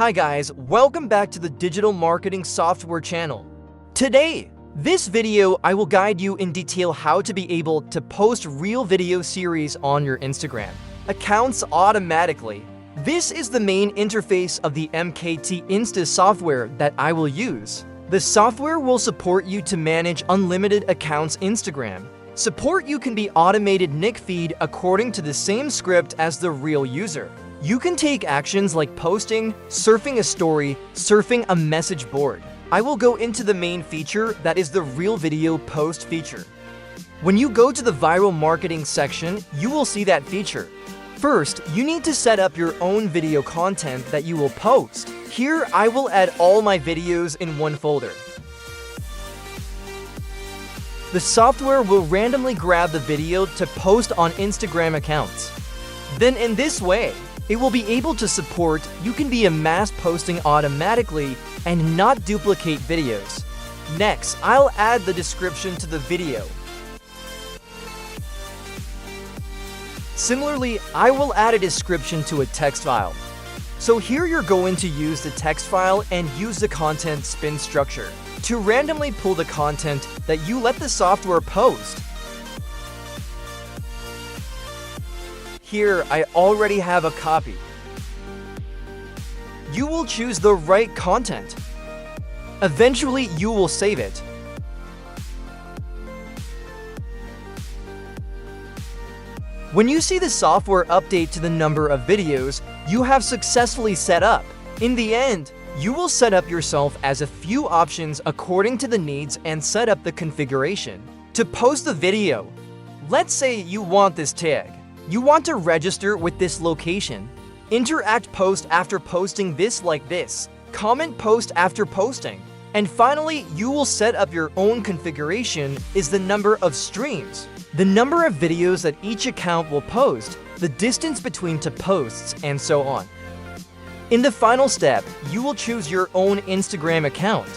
Hi guys, welcome back to the Digital Marketing Software channel. Today, this video I will guide you in detail how to be able to post real video series on your Instagram accounts automatically. This is the main interface of the MKT Insta software that I will use. The software will support you to manage unlimited accounts Instagram. Support you can be automated nick feed according to the same script as the real user. You can take actions like posting, surfing a story, surfing a message board. I will go into the main feature that is the Real Video Post feature. When you go to the Viral Marketing section, you will see that feature. First, you need to set up your own video content that you will post. Here, I will add all my videos in one folder. The software will randomly grab the video to post on Instagram accounts. Then in this way, it will be able to support you can be a mass posting automatically and not duplicate videos. Next, I'll add the description to the video. Similarly, I will add a description to a text file. So here you're going to use the text file and use the content spin structure to randomly pull the content that you let the software post. Here, I already have a copy. You will choose the right content. Eventually, you will save it. When you see the software update to the number of videos you have successfully set up, in the end, you will set up yourself as a few options according to the needs and set up the configuration. To post the video, let's say you want this tag. You want to register with this location. Interact post after posting this like this. Comment post after posting. And finally, you will set up your own configuration is the number of streams, the number of videos that each account will post, the distance between two posts, and so on. In the final step, you will choose your own Instagram account.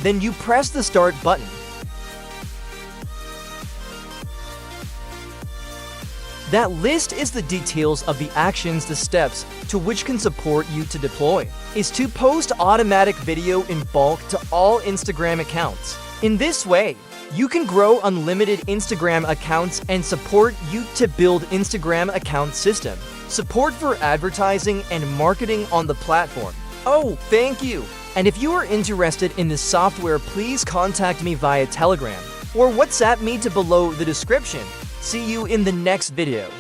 Then you press the Start button. That list is the details of the actions, the steps to which can support you to deploy, is to post automatic video in bulk to all Instagram accounts. In this way, you can grow unlimited Instagram accounts and support you to build Instagram account system, support for advertising and marketing on the platform. Oh, thank you! And if you are interested in this software, please contact me via Telegram or WhatsApp me to below the description. See you in the next video.